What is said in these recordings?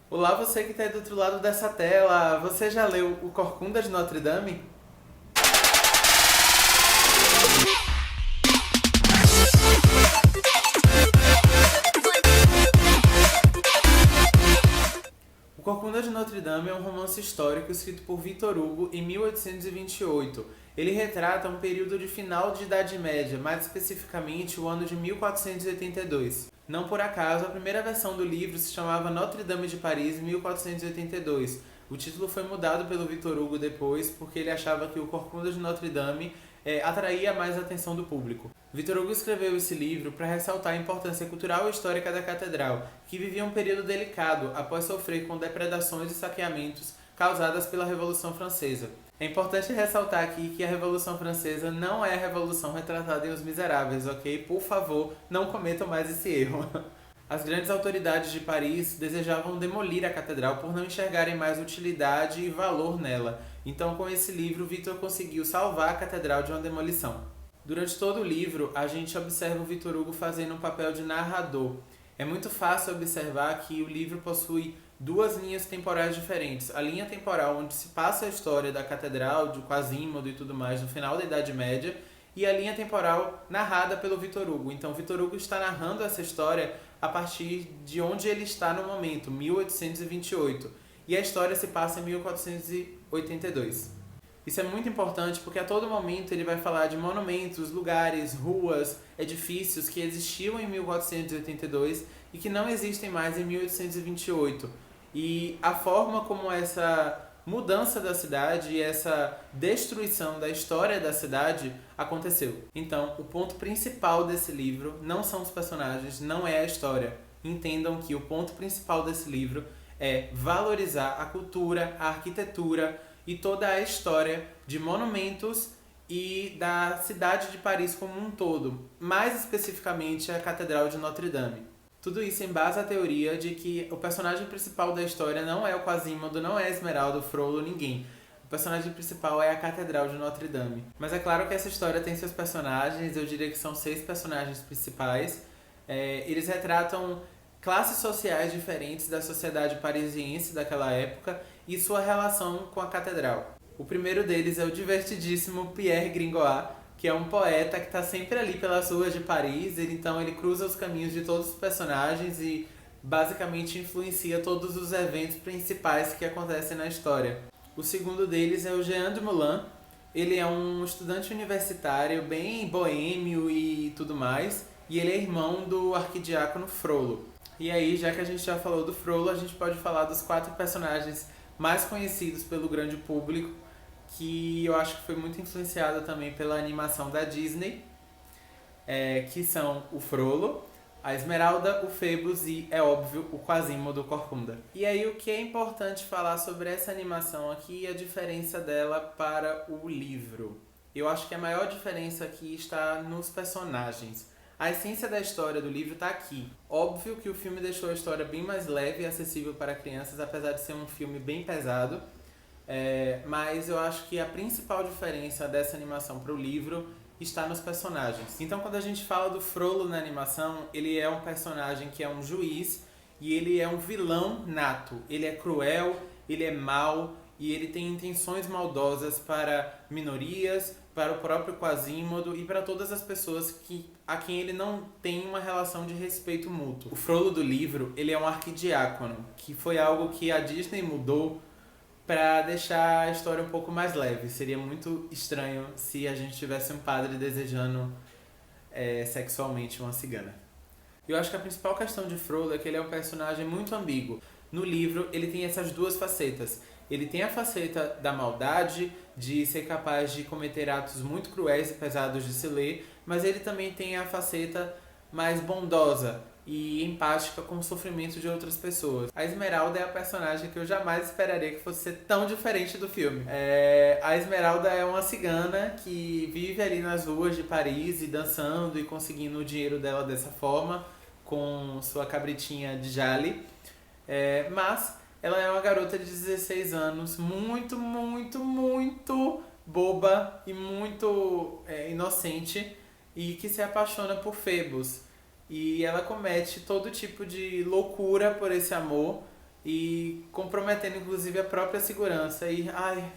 Olá, você que está aí do outro lado dessa tela. Você já leu O Corcunda de Notre Dame? O Corcunda de Notre Dame é um romance histórico escrito por Victor Hugo em 1828. Ele retrata um período de final de Idade Média, mais especificamente o ano de 1482. Não por acaso, a primeira versão do livro se chamava Notre Dame de Paris, 1482. O título foi mudado pelo Victor Hugo depois, porque ele achava que o Corcunda de Notre Dame atraía mais a atenção do público. Victor Hugo escreveu esse livro para ressaltar a importância cultural e histórica da catedral, que vivia um período delicado após sofrer com depredações e saqueamentos causadas pela Revolução Francesa. É importante ressaltar aqui que a Revolução Francesa não é a revolução retratada em Os Miseráveis, ok? Por favor, não cometam mais esse erro. As grandes autoridades de Paris desejavam demolir a catedral por não enxergarem mais utilidade e valor nela. Então, com esse livro, Victor conseguiu salvar a catedral de uma demolição. Durante todo o livro, a gente observa o Victor Hugo fazendo um papel de narrador. É muito fácil observar que o livro possui duas linhas temporais diferentes. A linha temporal onde se passa a história da catedral, de Quasimodo e tudo mais no final da Idade Média, e a linha temporal narrada pelo Victor Hugo. Então, Victor Hugo está narrando essa história a partir de onde ele está no momento, 1828. E a história se passa em 1482. Isso é muito importante porque a todo momento ele vai falar de monumentos, lugares, ruas, edifícios que existiam em 1482 e que não existem mais em 1828. E a forma como essa mudança da cidade e essa destruição da história da cidade aconteceu. Então, o ponto principal desse livro não são os personagens, não é a história. Entendam que o ponto principal desse livro é valorizar a cultura, a arquitetura e toda a história de monumentos e da cidade de Paris como um todo, mais especificamente a Catedral de Notre Dame. Tudo isso embasa a teoria de que o personagem principal da história não é o Quasimodo, não é a Esmeralda, o Frollo, ninguém. O personagem principal é a Catedral de Notre Dame. Mas é claro que essa história tem seus personagens, eu diria que são 6 personagens principais. Eles retratam classes sociais diferentes da sociedade parisiense daquela época e sua relação com a catedral. O primeiro deles é o divertidíssimo Pierre Gringoire, que é um poeta que está sempre ali pelas ruas de Paris. Ele cruza os caminhos de todos os personagens e basicamente influencia todos os eventos principais que acontecem na história. O segundo deles é o Jean de Moulin. Ele é um estudante universitário bem boêmio e tudo mais, e ele é irmão do arquidiácono Frollo. E aí, já que a gente já falou do Frollo, a gente pode falar dos 4 personagens mais conhecidos pelo grande público, que eu acho que foi muito influenciada também pela animação da Disney, que são o Frollo, a Esmeralda, o Phoebus e, é óbvio, o Quasimodo Corcunda. E aí, o que é importante falar sobre essa animação aqui é a diferença dela para o livro. Eu acho que a maior diferença aqui está nos personagens. A essência da história do livro está aqui. Óbvio que o filme deixou a história bem mais leve e acessível para crianças, apesar de ser um filme bem pesado. Mas eu acho que a principal diferença dessa animação para o livro está nos personagens. Então, quando a gente fala do Frollo na animação, ele é um personagem que é um juiz e ele é um vilão nato. Ele é cruel, ele é mau e ele tem intenções maldosas para minorias, para o próprio Quasimodo e para todas as pessoas a quem ele não tem uma relação de respeito mútuo. O Frollo do livro, ele é um arquidiácono, que foi algo que a Disney mudou para deixar a história um pouco mais leve. Seria muito estranho se a gente tivesse um padre desejando sexualmente uma cigana. Eu acho que a principal questão de Frollo é que ele é um personagem muito ambíguo. No livro, ele tem essas duas facetas. Ele tem a faceta da maldade, de ser capaz de cometer atos muito cruéis e pesados de se ler, mas ele também tem a faceta mais bondosa e empática com o sofrimento de outras pessoas. A Esmeralda é a personagem que eu jamais esperaria que fosse ser tão diferente do filme. A Esmeralda é uma cigana que vive ali nas ruas de Paris e dançando e conseguindo o dinheiro dela dessa forma, com sua cabritinha de Jale. Mas ela é uma garota de 16 anos, muito, muito, muito boba e muito inocente, e que se apaixona por Phoebus. E ela comete todo tipo de loucura por esse amor, e comprometendo inclusive a própria segurança. E ai,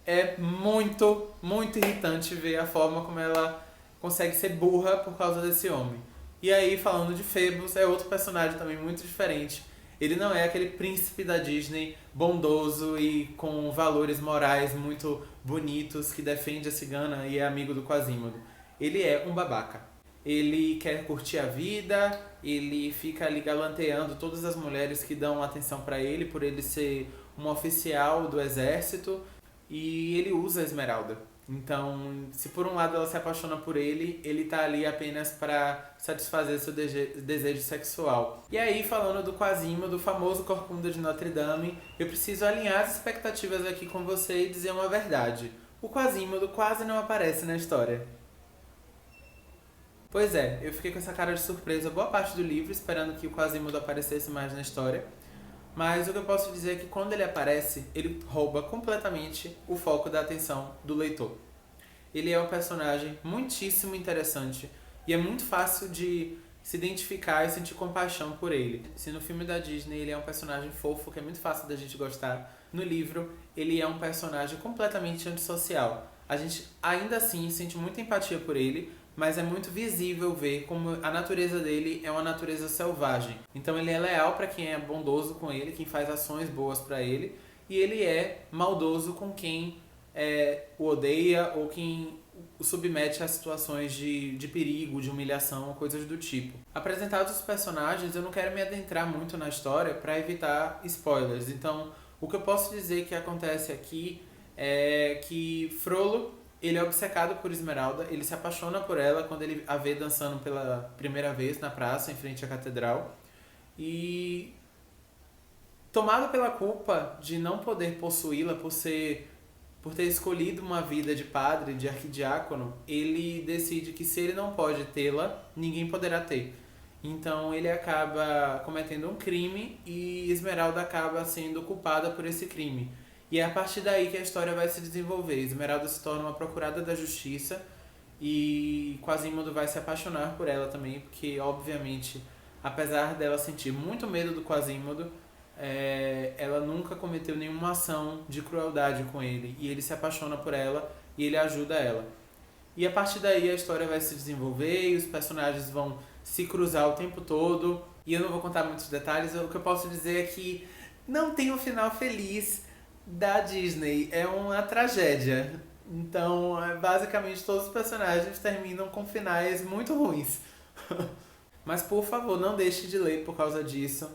é muito, muito irritante ver a forma como ela consegue ser burra por causa desse homem. E aí, falando de Phoebus, é outro personagem também muito diferente. Ele não é aquele príncipe da Disney bondoso e com valores morais muito bonitos que defende a cigana e é amigo do Quasimodo. Ele é um babaca. Ele quer curtir a vida, ele fica ali galanteando todas as mulheres que dão atenção pra ele por ele ser um oficial do exército, e ele usa a Esmeralda. Então, se por um lado ela se apaixona por ele, ele tá ali apenas para satisfazer seu desejo sexual. E aí, falando do Quasimodo, do famoso Corcunda de Notre Dame, eu preciso alinhar as expectativas aqui com você e dizer uma verdade. O Quasimodo quase não aparece na história. Pois é, eu fiquei com essa cara de surpresa boa parte do livro, esperando que o Quasimodo aparecesse mais na história. Mas o que eu posso dizer é que quando ele aparece, ele rouba completamente o foco da atenção do leitor. Ele é um personagem muitíssimo interessante e é muito fácil de se identificar e sentir compaixão por ele. Se no filme da Disney ele é um personagem fofo, que é muito fácil da gente gostar, no livro ele é um personagem completamente antissocial. A gente ainda assim sente muita empatia por ele, mas é muito visível ver como a natureza dele é uma natureza selvagem. Então ele é leal para quem é bondoso com ele, quem faz ações boas para ele, e ele é maldoso com quem o odeia ou quem o submete a situações de perigo, de humilhação ou coisas do tipo. Apresentados os personagens, eu não quero me adentrar muito na história para evitar spoilers. Então, o que eu posso dizer que acontece aqui é que Frollo, ele é obcecado por Esmeralda, ele se apaixona por ela quando ele a vê dançando pela primeira vez na praça, em frente à catedral. E tomado pela culpa de não poder possuí-la por ter escolhido uma vida de padre, de arquidiácono, ele decide que se ele não pode tê-la, ninguém poderá ter. Então ele acaba cometendo um crime e Esmeralda acaba sendo culpada por esse crime. E é a partir daí que a história vai se desenvolver. Esmeralda se torna uma procurada da justiça e Quasimodo vai se apaixonar por ela também, porque obviamente, apesar dela sentir muito medo do Quasimodo, ela nunca cometeu nenhuma ação de crueldade com ele. E ele se apaixona por ela e ele ajuda ela. E a partir daí a história vai se desenvolver e os personagens vão se cruzar o tempo todo. E eu não vou contar muitos detalhes, o que eu posso dizer é que não tem um final feliz da Disney, é uma tragédia. Então, basicamente todos os personagens terminam com finais muito ruins. Mas por favor, não deixe de ler por causa disso.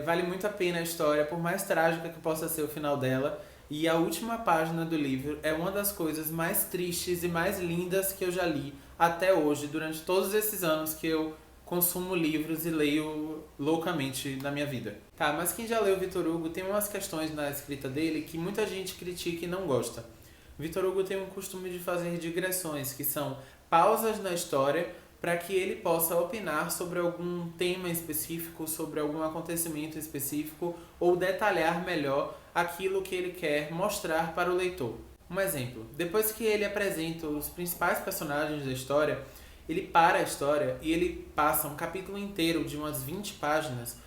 Vale muito a pena a história, por mais trágica que possa ser o final dela. E a última página do livro é uma das coisas mais tristes e mais lindas que eu já li até hoje, durante todos esses anos que eu consumo livros e leio loucamente na minha vida. Tá, mas quem já leu Victor Hugo tem umas questões na escrita dele que muita gente critica e não gosta. Victor Hugo tem um costume de fazer digressões, que são pausas na história para que ele possa opinar sobre algum tema específico, sobre algum acontecimento específico ou detalhar melhor aquilo que ele quer mostrar para o leitor. Um exemplo, depois que ele apresenta os principais personagens da história, ele para a história e ele passa um capítulo inteiro de umas 20 páginas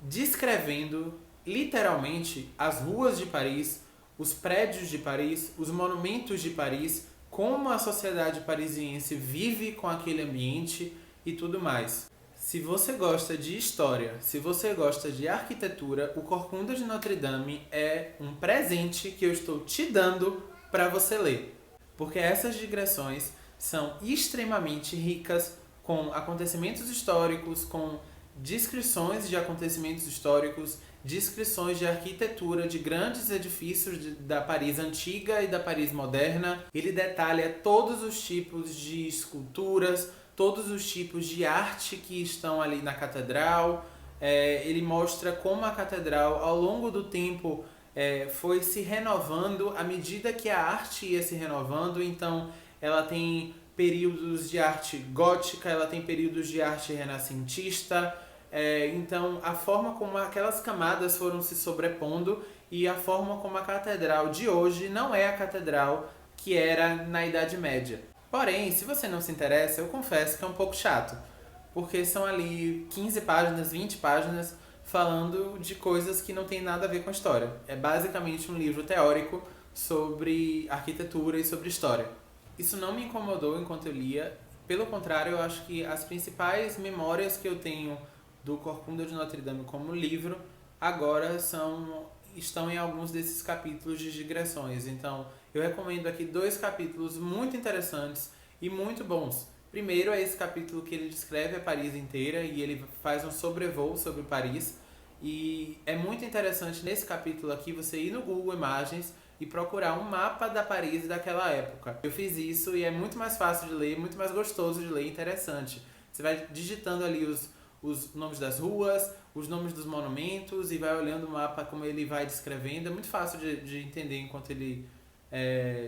descrevendo literalmente as ruas de Paris, os prédios de Paris, os monumentos de Paris, como a sociedade parisiense vive com aquele ambiente e tudo mais. Se você gosta de história, se você gosta de arquitetura, o Corcunda de Notre Dame é um presente que eu estou te dando para você ler. Porque essas digressões são extremamente ricas com acontecimentos históricos, com descrições de acontecimentos históricos, descrições de arquitetura de grandes edifícios da Paris antiga e da Paris moderna. Ele detalha todos os tipos de esculturas, todos os tipos de arte que estão ali na catedral. Ele mostra como a catedral, ao longo do tempo, foi se renovando à medida que a arte ia se renovando. Então, ela tem períodos de arte gótica, ela tem períodos de arte renascentista. Então, a forma como aquelas camadas foram se sobrepondo e a forma como a catedral de hoje não é a catedral que era na Idade Média. Porém, se você não se interessa, eu confesso que é um pouco chato, porque são ali 15 páginas, 20 páginas falando de coisas que não tem nada a ver com a história. É basicamente um livro teórico sobre arquitetura e sobre história. Isso não me incomodou enquanto eu lia. Pelo contrário, eu acho que as principais memórias que eu tenho do Corcunda de Notre Dame como livro agora estão em alguns desses capítulos de digressões. Então, eu recomendo aqui 2 capítulos muito interessantes e muito bons. Primeiro é esse capítulo que ele descreve a Paris inteira e ele faz um sobrevoo sobre Paris. E é muito interessante nesse capítulo aqui você ir no Google Imagens e procurar um mapa da Paris daquela época. Eu fiz isso e é muito mais fácil de ler, muito mais gostoso de ler e interessante. Você vai digitando ali os nomes das ruas, os nomes dos monumentos e vai olhando o mapa como ele vai descrevendo. É muito fácil de entender enquanto ele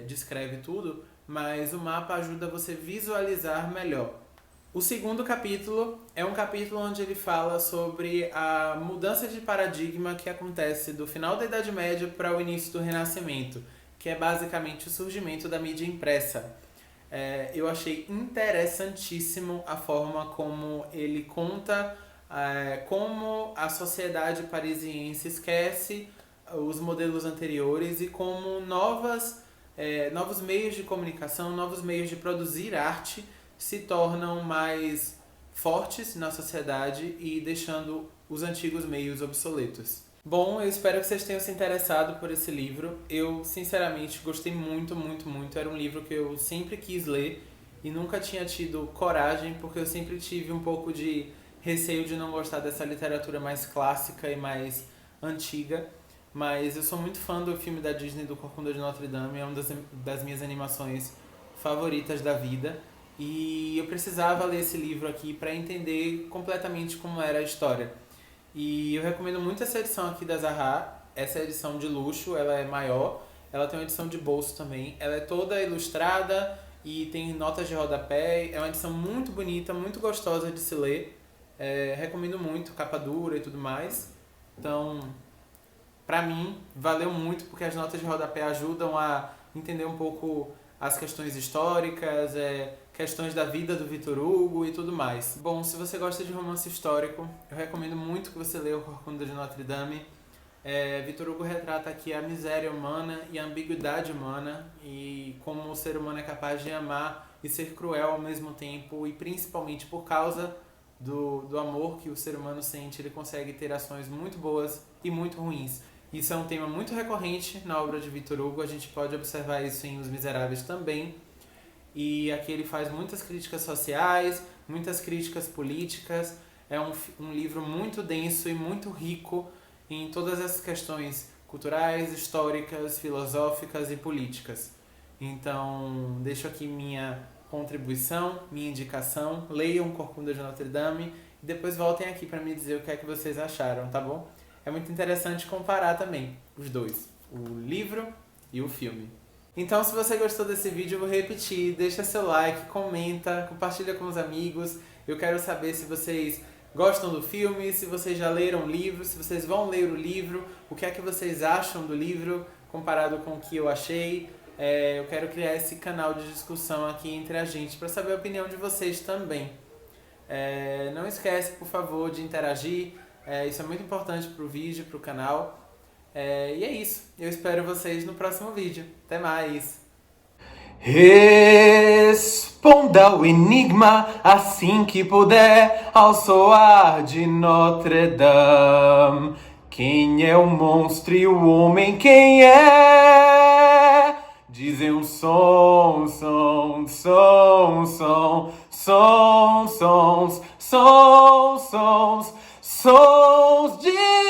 descreve tudo, mas o mapa ajuda você a visualizar melhor. O segundo capítulo é um capítulo onde ele fala sobre a mudança de paradigma que acontece do final da Idade Média para o início do Renascimento, que é basicamente o surgimento da mídia impressa. Eu achei interessantíssimo a forma como ele conta como a sociedade parisiense esquece os modelos anteriores e como novos meios de comunicação, novos meios de produzir arte se tornam mais fortes na sociedade e deixando os antigos meios obsoletos. Bom, eu espero que vocês tenham se interessado por esse livro. Eu, sinceramente, gostei muito, muito, muito. Era um livro que eu sempre quis ler e nunca tinha tido coragem, porque eu sempre tive um pouco de receio de não gostar dessa literatura mais clássica e mais antiga. Mas eu sou muito fã do filme da Disney, do Corcunda de Notre Dame. É uma das minhas animações favoritas da vida. E eu precisava ler esse livro aqui para entender completamente como era a história. E eu recomendo muito essa edição aqui da Zaha. Essa é a edição de luxo, ela é maior. Ela tem uma edição de bolso também. Ela é toda ilustrada e tem notas de rodapé. É uma edição muito bonita, muito gostosa de se ler. Recomendo muito, capa dura e tudo mais. Então, pra mim, valeu muito porque as notas de rodapé ajudam a entender um pouco as questões históricas, questões da vida do Victor Hugo e tudo mais. Bom, se você gosta de romance histórico, eu recomendo muito que você leia o Corcunda de Notre Dame. Victor Hugo retrata aqui a miséria humana e a ambiguidade humana e como o ser humano é capaz de amar e ser cruel ao mesmo tempo e principalmente por causa do amor que o ser humano sente, ele consegue ter ações muito boas e muito ruins. Isso é um tema muito recorrente na obra de Victor Hugo, a gente pode observar isso em Os Miseráveis também. E aqui ele faz muitas críticas sociais, muitas críticas políticas. É um livro muito denso e muito rico em todas essas questões culturais, históricas, filosóficas e políticas. Então, deixo aqui minha contribuição, minha indicação. Leiam Corcunda de Notre Dame e depois voltem aqui para me dizer o que é que vocês acharam, tá bom? É muito interessante comparar também os dois, o livro e o filme. Então, se você gostou desse vídeo, eu vou repetir, deixa seu like, comenta, compartilha com os amigos. Eu quero saber se vocês gostam do filme, se vocês já leram o livro, se vocês vão ler o livro, o que é que vocês acham do livro comparado com o que eu achei. Eu quero criar esse canal de discussão aqui entre a gente para saber a opinião de vocês também. Não esquece, por favor, de interagir. Isso é muito importante para o vídeo, para o canal. E é isso. Eu espero vocês no próximo vídeo. Até mais! Responda o enigma assim que puder ao soar de Notre Dame. Quem é o monstro e o homem quem é? Dizem um som, som, som, som, som, sons, sons, sons, sons de